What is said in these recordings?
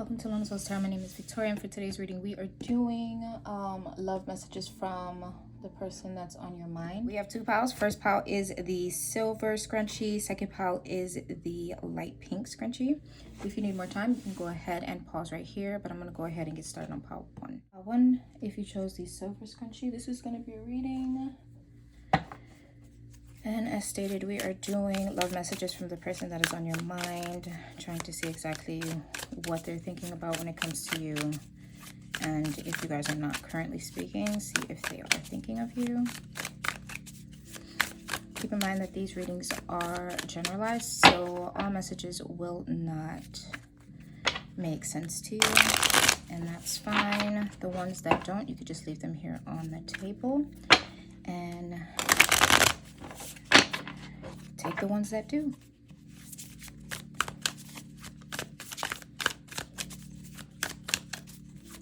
Welcome to Lona Soul's Tarot. My name is Victoria, and for today's reading we are doing love messages from the person that's on your mind. We have two piles. First pile is the silver scrunchie, second pile is the light pink scrunchie. If you need more time, you can go ahead and pause right here, but I'm going to go ahead and get started on pile one. Pile one, if you chose the silver scrunchie, this is going to be a reading. And as stated, we are doing love messages from the person that is on your mind, trying to see exactly what they're thinking about when it comes to you. And if you guys are not currently speaking, see if they are thinking of you. Keep in mind that these readings are generalized, so all messages will not make sense to you, and that's fine. The ones that don't, you could just leave them here on the table and take the ones that do.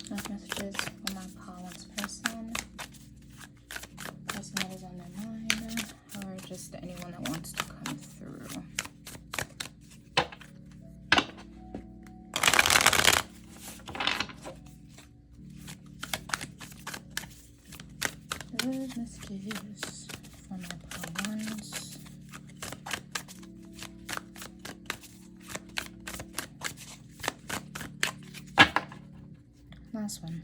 Love messages for my pile one's person that is on their mind, or just anyone that wants to come through. Love messages for my pile ones. Last one.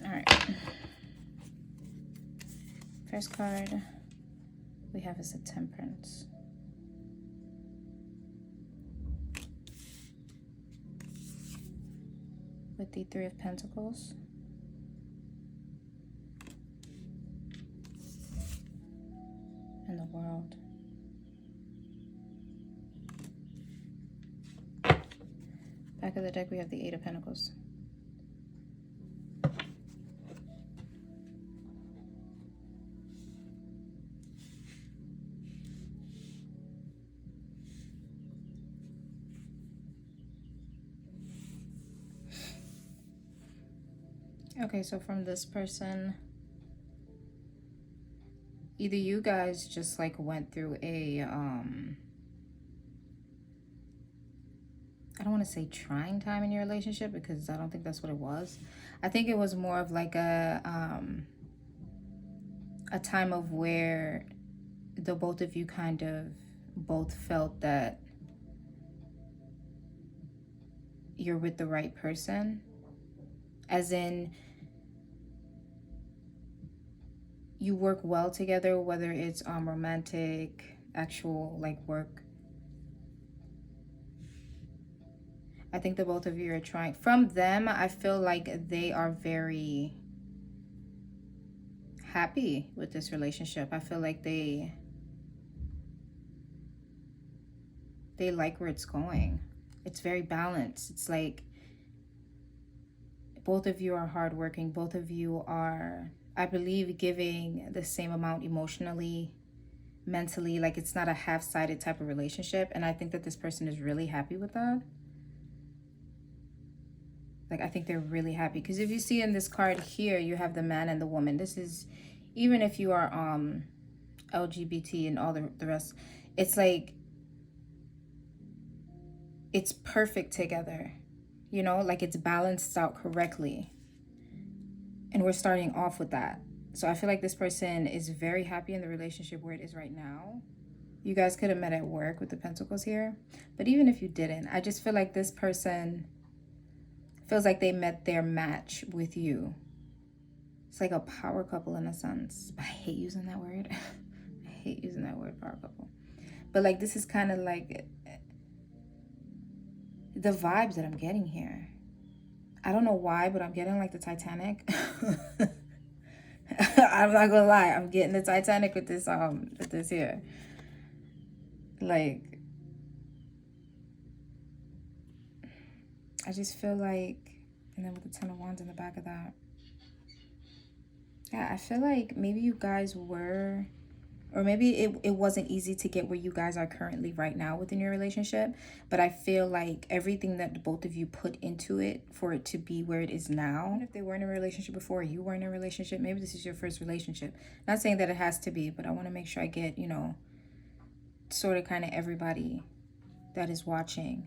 All right. First card we have is a Temperance. With the Three of Pentacles. And the World. Back of the deck we have the Eight of Pentacles. Okay, so from this person, either you guys just like went through a I don't want to say trying time in your relationship, because I don't think that's what it was. I think it was more of like a time of where the both of you kind of both felt that you're with the right person, as in you work well together, whether it's romantic, actual like work. I think the both of you are trying. From them, I feel like they are very happy with this relationship. I feel like they like where it's going. It's very balanced. It's like both of you are hardworking. Both of you are, I believe, giving the same amount emotionally, mentally. Like it's not a half-sided type of relationship. And I think that this person is really happy with that. Like, I think they're really happy. Because if you see in this card here, you have the man and the woman. This is, even if you are LGBT and all the rest, it's like, it's perfect together. You know, like it's balanced out correctly. And we're starting off with that. So I feel like this person is very happy in the relationship where it is right now. You guys could have met at work with the Pentacles here. But even if you didn't, I just feel like this person feels like they met their match with you. It's like a power couple in a sense. I hate using that word. I hate using that word, power couple. But like this is kind of like the vibes that I'm getting here. I don't know why, but I'm getting like the Titanic. I'm not gonna lie, I'm getting the Titanic with this here. Like, I just feel like, and then with the Ten of Wands in the back of that. Yeah, I feel like maybe you guys were Or maybe it wasn't easy to get where you guys are currently right now within your relationship. But I feel like everything that both of you put into it for it to be where it is now. And if they weren't in a relationship before, you weren't in a relationship, maybe this is your first relationship. Not saying that it has to be, but I want to make sure I get, you know, sort of kind of everybody that is watching.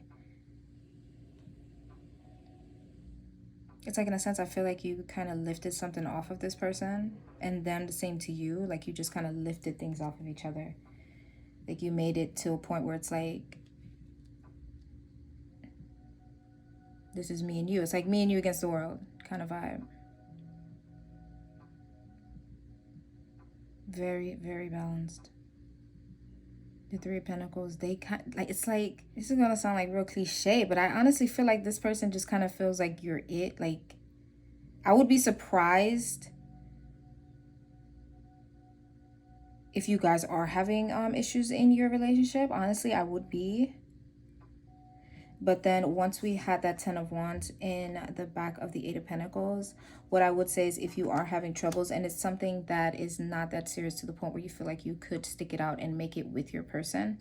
It's like, in a sense, I feel like you kind of lifted something off of this person, and them the same to you. Like you just kind of lifted things off of each other. Like you made it to a point where it's like, this is me and you. It's like me and you against the world kind of vibe. Very, very balanced. The Three of Pentacles, they kind like, it's like, this is gonna sound like real cliche, but I honestly feel like this person just kind of feels like you're it. Like, I would be surprised if you guys are having issues in your relationship. Honestly, I would be. But then once we had that Ten of Wands in the back of the Eight of Pentacles, what I would say is, if you are having troubles and it's something that is not that serious to the point where you feel like you could stick it out and make it with your person,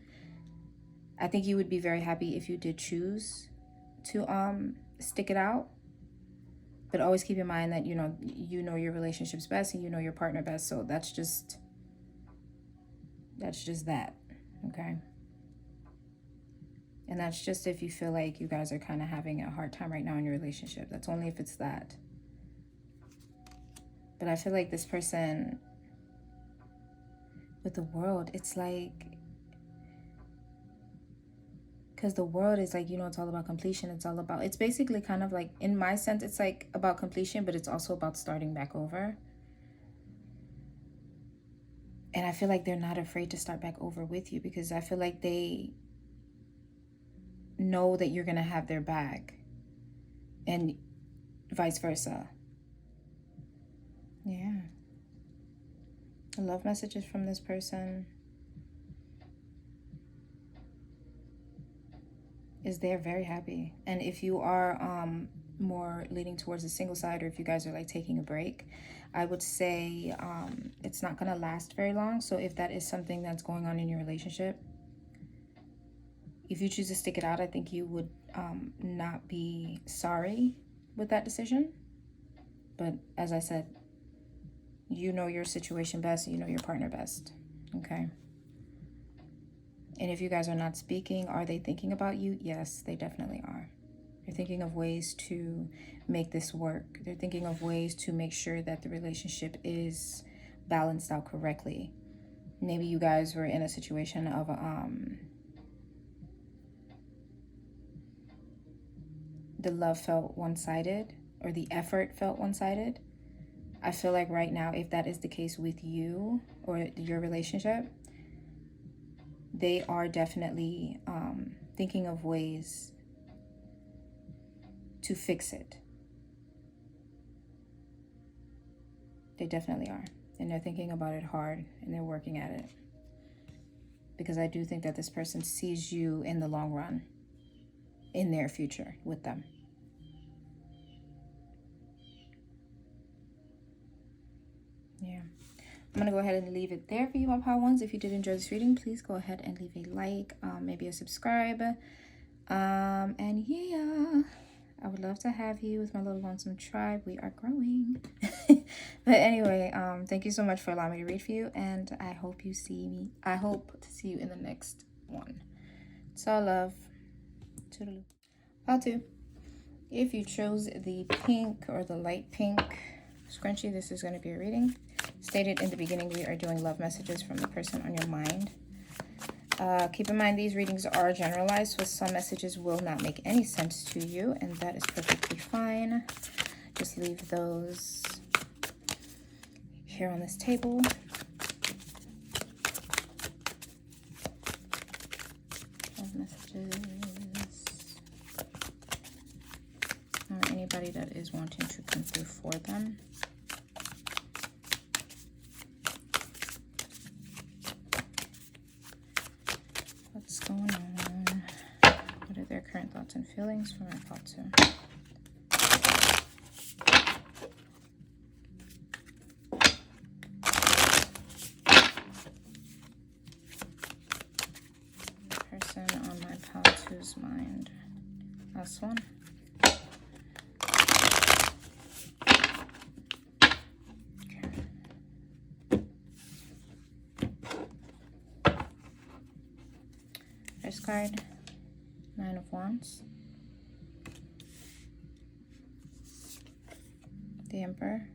I think you would be very happy if you did choose to stick it out. But always keep in mind that, you know your relationships best and you know your partner best. So that's just that, okay? And that's just if you feel like you guys are kind of having a hard time right now in your relationship. That's only if it's that. But I feel like this person with the World, it's like, because the World is like, it's all about completion. It's basically kind of like, in my sense, it's like about completion, but it's also about starting back over. And I feel like they're not afraid to start back over with you, because I feel like they know that you're going to have their back, and vice versa. Yeah. Love messages from this person is they're very happy. And if you are more leaning towards the single side, or if you guys are like taking a break, I would say it's not going to last very long. So if that is something that's going on in your relationship, if you choose to stick it out, I think you would not be sorry with that decision. But as I said, you know your situation best, and you know your partner best, okay? And if you guys are not speaking, are they thinking about you? Yes, they definitely are. They're thinking of ways to make this work. They're thinking of ways to make sure that the relationship is balanced out correctly. Maybe you guys were in a situation of the love felt one-sided, or the effort felt one-sided. I feel like right now, if that is the case with you or your relationship, they are definitely thinking of ways to fix it. They definitely are. And they're thinking about it hard, and they're working at it. Because I do think that this person sees you in the long run, in their future with them. Yeah. I'm going to go ahead and leave it there for you, my power ones. If you did enjoy this reading, please go ahead and leave a like, maybe a subscribe. And yeah, I would love to have you with my little lonesome tribe. We are growing. But anyway, thank you so much for allowing me to read for you. And I hope to see you in the next one. It's all love. Toodaloo. Part 2. If you chose the pink or the light pink scrunchie, this is going to be a reading. Stated in the beginning, we are doing love messages from the person on your mind. Keep in mind, these readings are generalized, so some messages will not make any sense to you, and that is perfectly fine. Just leave those here on this table. Love messages. Or anybody that is wanting to come through for them. What's going on? What are their current thoughts and feelings for my part 2? find last one. First card, 9 of Wands. The Emperor.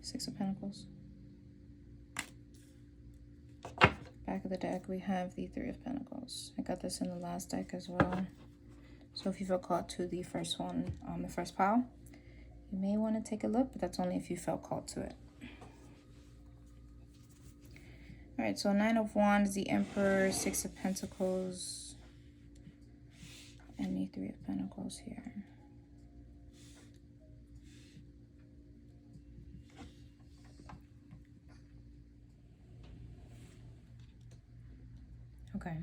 Six of Pentacles. Back of the deck, we have the Three of Pentacles. I got this in the last deck as well. So if you feel called to the first one, the first pile, you may want to take a look, but that's only if you felt called to it. All right, so 9 of Wands, the Emperor, Six of Pentacles, and the Three of Pentacles here. Okay.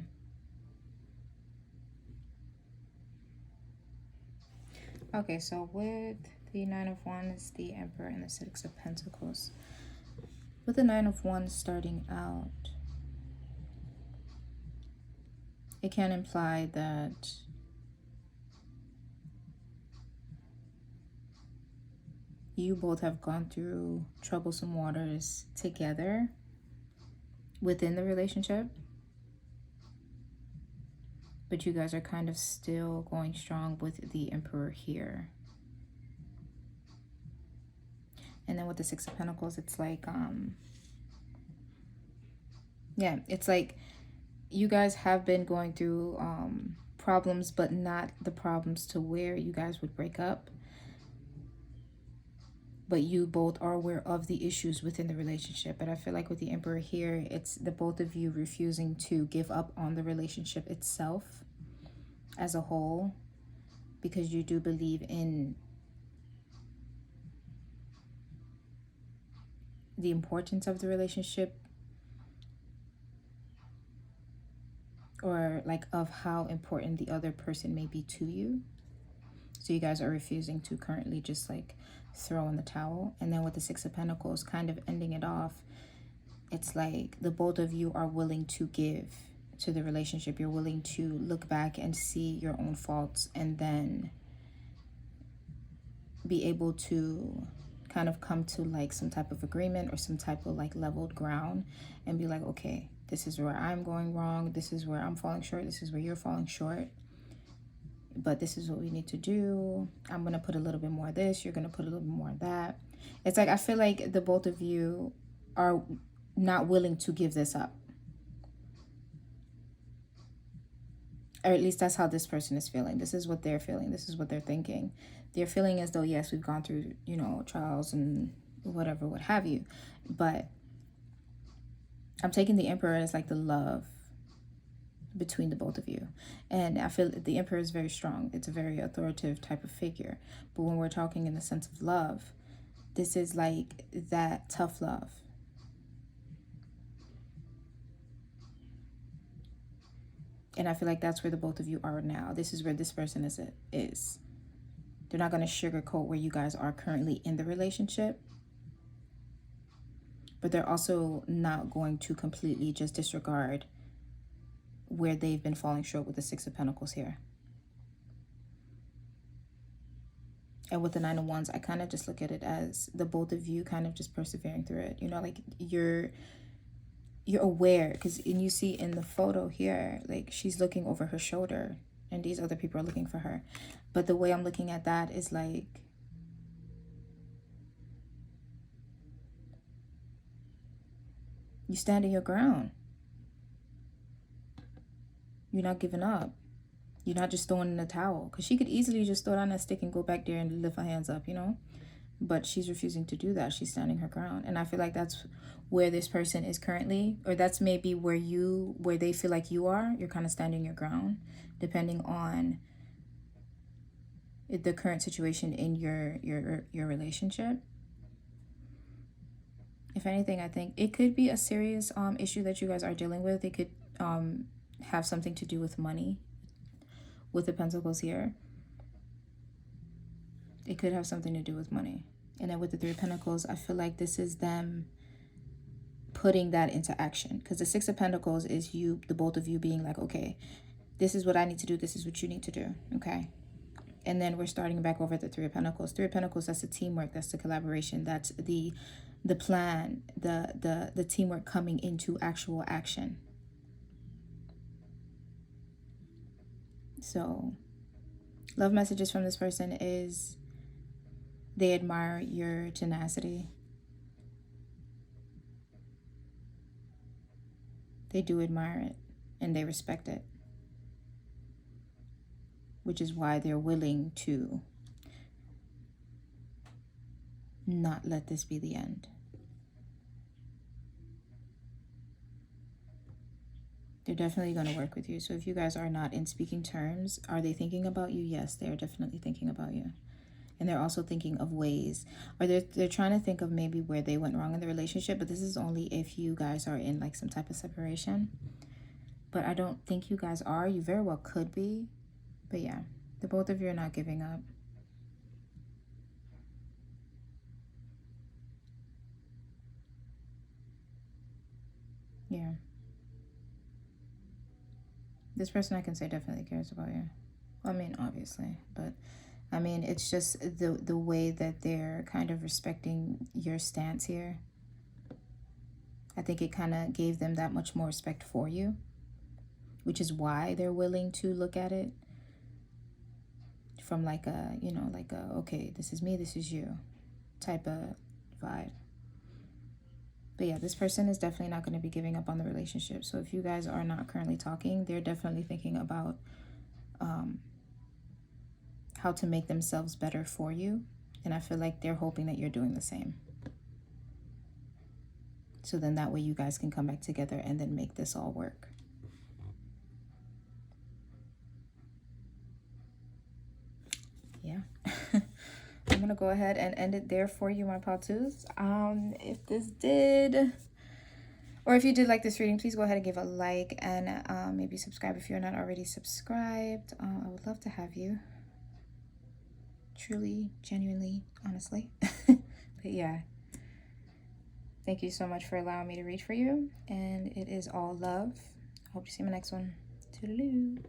Okay, so with the 9 of Wands, the Emperor, and the Six of Pentacles, with the 9 of Wands starting out, it can imply that you both have gone through troublesome waters together within the relationship, but you guys are kind of still going strong with the Emperor here. And then with the Six of Pentacles, it's like, yeah, it's like you guys have been going through problems, but not the problems to where you guys would break up. But you both are aware of the issues within the relationship. But I feel like with the Emperor here, it's the both of you refusing to give up on the relationship itself as a whole, because you do believe in the importance of the relationship, or like of how important the other person may be to you. So you guys are refusing to currently just like throw in the towel. And then with the Six of Pentacles kind of ending it off, it's like the both of you are willing to give to the relationship. You're willing to look back and see your own faults, and then be able to kind of come to like some type of agreement or some type of like leveled ground, and be like, okay, this is where I'm going wrong, this is where I'm falling short, this is where you're falling short, but this is what we need to do. I'm gonna put a little bit more of this, you're gonna put a little bit more of that. It's like I feel like the both of you are not willing to give this up, or at least that's how this person is feeling. This is what they're feeling, this is what they're thinking. They're feeling as though, yes, we've gone through, you know, trials and whatever, what have you, but I'm taking the Emperor as like the love between the both of you. And I feel that the Emperor is very strong. It's a very authoritative type of figure. But when we're talking in the sense of love, this is like that tough love. And I feel like that's where the both of you are now. This is where this person is. They're not going to sugarcoat where you guys are currently in the relationship, but they're also not going to completely just disregard where they've been falling short with the Six of Pentacles here. And with the Nine of Wands, I kind of just look at it as the both of you kind of just persevering through it. You know, like you're aware, because you see in the photo here, like she's looking over her shoulder and these other people are looking for her. But the way I'm looking at that is like, you stand in your ground. You're not giving up. You're not just throwing in the towel. Because she could easily just throw down that stick and go back there and lift her hands up, you know. But she's refusing to do that. She's standing her ground. And I feel like that's where this person is currently. Or that's maybe where they feel like you are. You're kind of standing your ground. Depending on the current situation in your relationship. If anything, I think it could be a serious issue that you guys are dealing with. It could have something to do with money, with the Pentacles here. It could have something to do with money. And then with the Three of Pentacles, I feel like this is them putting that into action. Because the Six of Pentacles is you, the both of you being like, okay, this is what I need to do. This is what you need to do. Okay. And then we're starting back over at the Three of Pentacles. Three of Pentacles, that's the teamwork. That's the collaboration. That's the plan, the teamwork coming into actual action. So love messages from this person is they admire your tenacity. They do admire it and they respect it, which is why they're willing to not let this be the end. They're definitely going to work with you. So if you guys are not in speaking terms, are they thinking about you? Yes, they're definitely thinking about you. And they're also thinking of ways, or they're trying to think of maybe where they went wrong in the relationship, but this is only if you guys are in like some type of separation. But I don't think you guys are. You very well could be. But yeah, the both of you are not giving up. Yeah. This person, I can say, definitely cares about you. Well, I mean, obviously, but I mean, it's just the way that they're kind of respecting your stance here. I think it kind of gave them that much more respect for you, which is why they're willing to look at it from like a, you know, like a, okay, this is me, this is you type of vibe. But yeah, this person is definitely not going to be giving up on the relationship. So if you guys are not currently talking, they're definitely thinking about how to make themselves better for you. And I feel like they're hoping that you're doing the same. So then that way you guys can come back together and then make this all work. Yeah. I'm going to go ahead and end it there for you, my Patus. If this did, or if you did like this reading, please go ahead and give a like and maybe subscribe if you're not already subscribed. I would love to have you. Truly, genuinely, honestly. But yeah. Thank you so much for allowing me to read for you. And it is all love. I hope to see you in my next one. Toodaloo.